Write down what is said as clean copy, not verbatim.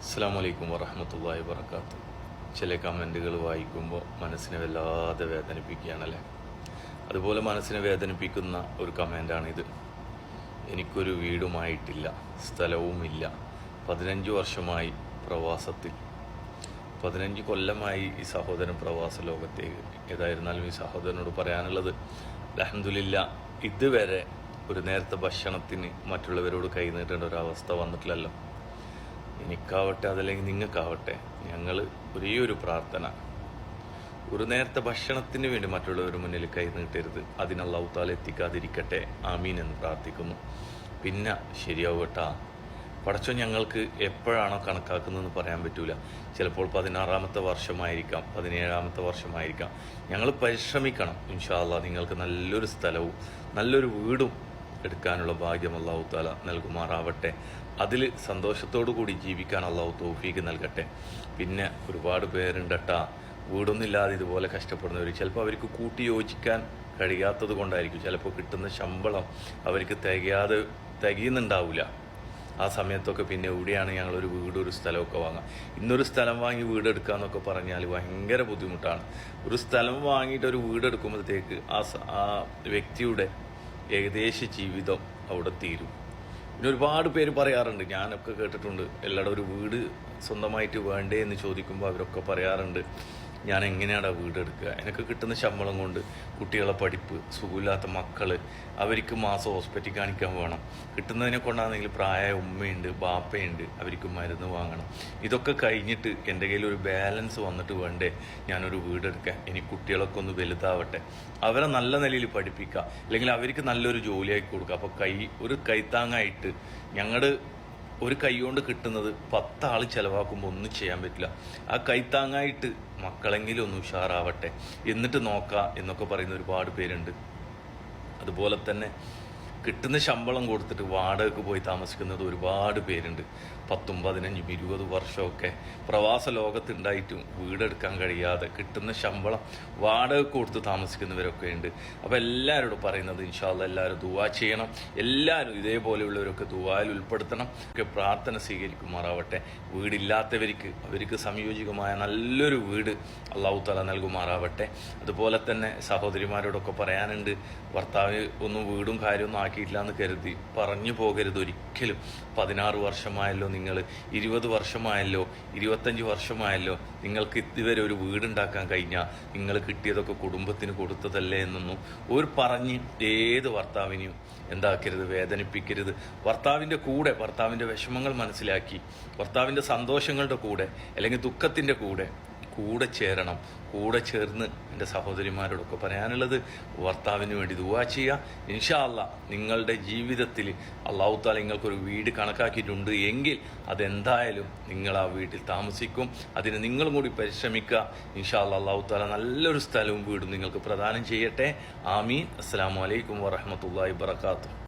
അസ്സലാമു അലൈക്കും വറഹ്മത്തുള്ളാഹി വബറകാതുഹു. ചില കമൻറ്റുകൾ വായിക്കുമ്പോൾ മനസ്സിനെ വല്ലാതെ വേദനിപ്പിക്കുകയാണല്ലേ. അതുപോലെ മനസ്സിനെ വേദനിപ്പിക്കുന്ന ഒരു കമൻ്റാണിത്. എനിക്കൊരു വീടുമായിട്ടില്ല, സ്ഥലവുമില്ല, 15 വർഷമായി പ്രവാസത്തിൽ. 15 കൊല്ലമായി ഈ സഹോദരൻ പ്രവാസ ലോകത്തേക്ക്. ഏതായിരുന്നാലും ഈ സഹോദരനോട് പറയാനുള്ളത്, അൽഹംദുലില്ലാ, ഇതുവരെ ഒരു നേരത്തെ ഭക്ഷണത്തിന് മറ്റുള്ളവരോട് കൈ നീട്ടേണ്ട ഒരവസ്ഥ വന്നിട്ടില്ലല്ലോ. എനിക്കാവട്ടെ അതല്ലെങ്കിൽ നിങ്ങൾക്കാവട്ടെ, ഞങ്ങൾ ഒരേ ഒരു പ്രാർത്ഥന, ഒരു നേരത്തെ ഭക്ഷണത്തിന് വേണ്ടി മറ്റുള്ളവരുടെ മുന്നിൽ കൈ നീട്ടരുത്. അതിന് അല്ലാഹു തആല എത്തിക്കാതിരിക്കട്ടെ, ആമീൻ എന്ന് പ്രാർത്ഥിക്കുന്നു. പിന്നെ ശരിയാവട്ടാ, പടച്ചോൻ ഞങ്ങൾക്ക് എപ്പോഴാണോ കണക്കാക്കുന്നതെന്ന് പറയാൻ പറ്റൂല. ചിലപ്പോൾ 16-ാമത്തെ വർഷമായിരിക്കാം, 17-ാമത്തെ വർഷമായിരിക്കാം. ഞങ്ങൾ പരിശ്രമിക്കണം. ഇൻഷാ അല്ലാഹ് നിങ്ങൾക്ക് നല്ലൊരു സ്ഥലവും നല്ലൊരു വീടും എടുക്കാനുള്ള ഭാഗ്യം അല്ലാഹു തആല നൽകുമാറാവട്ടെ. അതിൽ സന്തോഷത്തോടു കൂടി ജീവിക്കാൻ അല്ലാഹു തൗഫീക്ക് നൽകട്ടെ. പിന്നെ ഒരുപാട് പേരുണ്ടട്ടാ, വീടൊന്നുമില്ലാതെ ഇതുപോലെ കഷ്ടപ്പെടുന്നവർ. ചിലപ്പോൾ അവർക്ക് കൂട്ടി യോജിക്കാൻ കഴിയാത്തത് കൊണ്ടായിരിക്കും. ചിലപ്പോൾ കിട്ടുന്ന ശമ്പളം അവർക്ക് തികയുന്നുണ്ടാവില്ല. ആ സമയത്തൊക്കെ പിന്നെ എവിടെയാണ് ഞങ്ങളൊരു വീട് ഒരു സ്ഥലമൊക്കെ വാങ്ങാം. ഇന്നൊരു സ്ഥലം വാങ്ങി വീടെടുക്കുക എന്നൊക്കെ പറഞ്ഞാൽ ഭയങ്കര ബുദ്ധിമുട്ടാണ്. ഒരു സ്ഥലം വാങ്ങിയിട്ട് ഒരു വീടെടുക്കുമ്പോഴത്തേക്ക് ആ വ്യക്തിയുടെ ഏകദേശ ജീവിതം അവിടെ തീരും. പിന്നെ ഒരുപാട് പേര് പറയാറുണ്ട്, ഞാനൊക്കെ കേട്ടിട്ടുണ്ട്, എല്ലാവരും ഒരു വീട് സ്വന്തമായിട്ട് വേണ്ടേ എന്ന് ചോദിക്കുമ്പോൾ അവരൊക്കെ പറയാറുണ്ട്, ഞാൻ എങ്ങനെയാണ് വീടെടുക്കുക, എനിക്ക് കിട്ടുന്ന ശമ്പളം കൊണ്ട് കുട്ടികളെ പഠിപ്പ്, സുഖമില്ലാത്ത മക്കൾ, അവർക്ക് മാസം ഹോസ്പിറ്റൽ കാണിക്കാൻ വേണം, കിട്ടുന്നതിനെ കൊണ്ടാണെങ്കിൽ പ്രായമായ ഉമ്മയുണ്ട്, ബാപ്പയുണ്ട്, അവർക്ക് മരുന്ന് വാങ്ങണം. ഇതൊക്കെ കഴിഞ്ഞിട്ട് എൻ്റെ കയ്യിൽ ഒരു ബാലൻസ് വന്നിട്ട് വേണ്ടേ ഞാനൊരു വീടെടുക്കാൻ. ഇനി കുട്ടികളൊക്കെ ഒന്ന് വലുതാവട്ടെ, അവരെ നല്ല നിലയിൽ പഠിപ്പിക്കുക, അല്ലെങ്കിൽ അവർക്ക് നല്ലൊരു ജോലിയാക്കി കൊടുക്കുക. അപ്പോൾ ഒരു കൈത്താങ്ങായിട്ട് ഞങ്ങളുടെ ഒരു കൈ കൊണ്ട് കിട്ടുന്നത് 10 ആൾ ചിലവാക്കുമ്പോൾ ഒന്നും ചെയ്യാൻ പറ്റില്ല. ആ കൈത്താങ്ങായിട്ട് മക്കളെങ്കിലും ഒന്ന് ഉഷാറാവട്ടെ, എന്നിട്ട് നോക്കാം എന്നൊക്കെ പറയുന്ന ഒരുപാട് പേരുണ്ട്. അതുപോലെ തന്നെ കിട്ടുന്ന ശമ്പളം കൊടുത്തിട്ട് വാടകയ്ക്ക് പോയി താമസിക്കുന്നത് ഒരുപാട് പേരുണ്ട്. 10, 15, 20 വർഷമൊക്കെ പ്രവാസ ലോകത്തുണ്ടായിട്ടും വീടെടുക്കാൻ കഴിയാതെ കിട്ടുന്ന ശമ്പളം വാടകയ്ക്ക് കൊടുത്ത് താമസിക്കുന്നവരൊക്കെ ഉണ്ട്. അപ്പോൾ എല്ലാവരോടും പറയുന്നത്, ഇൻഷാ അല്ലാഹ് എല്ലാവരും ദുആ ചെയ്യണം. എല്ലാവരും ഇതേപോലെയുള്ളവരൊക്കെ ദുആയിൽ ഉൾപ്പെടുത്തണം. ഒക്കെ പ്രാർത്ഥന സ്വീകരിക്കുമാറാവട്ടെ. വീടില്ലാത്തവർക്ക് അവർക്ക് സംയോജികമായ നല്ലൊരു വീട് അല്ലാഹു തആല നൽകുമാറാവട്ടെ. അതുപോലെ തന്നെ സഹോദരിമാരോടൊക്കെ പറയാനുണ്ട്, ഭർത്താവ് ഒന്നും വീടും കാര്യമൊന്നും ആക്കിയിട്ടില്ല എന്ന് കരുതി പറഞ്ഞു പോകരുത് ഒരിക്കലും. 16 വർഷമായല്ലോ, നിങ്ങൾ 20 വർഷമായല്ലോ, 25 വർഷമായല്ലോ, നിങ്ങൾക്ക് ഇതുവരെ ഒരു വീടുണ്ടാക്കാൻ കഴിഞ്ഞാൽ നിങ്ങൾ കിട്ടിയതൊക്കെ കുടുംബത്തിന് കൊടുത്തതല്ലേ എന്നൊന്നും ഒരു പറഞ്ഞ് ഏത് ഭർത്താവിനെയും എന്താക്കരുത്, വേദനിപ്പിക്കരുത്. ഭർത്താവിൻ്റെ കൂടെ ഭർത്താവിൻ്റെ വിഷമങ്ങൾ മനസ്സിലാക്കി, ഭർത്താവിൻ്റെ സന്തോഷങ്ങളുടെ കൂടെ അല്ലെങ്കിൽ ദുഃഖത്തിൻ്റെ കൂടെ ചേരണം. കൂടെ ചേർന്ന് എൻ്റെ സഹോദരിമാരോടൊക്കെ പറയാനുള്ളത്, ഭർത്താവിന് വേണ്ടി ദുആ ചെയ്യുക. ഇൻഷാ അല്ലാഹ് നിങ്ങളുടെ ജീവിതത്തിൽ അല്ലാഹു തആല നിങ്ങൾക്കൊരു വീട് കണക്കാക്കിയിട്ടുണ്ട് എങ്കിൽ അതെന്തായാലും നിങ്ങൾ ആ വീട്ടിൽ താമസിക്കും. അതിന് നിങ്ങളും കൂടി പരിശ്രമിക്കുക. ഇൻഷാ അല്ലാഹ് അല്ലാഹു തആല നല്ലൊരു സ്ഥലവും വീടും നിങ്ങൾക്ക് പ്രദാനം ചെയ്യട്ടെ. ആമീൻ. അസ്സലാമു അലൈക്കും വറഹ്മത്തുള്ളാഹി വബറകാതുഹു.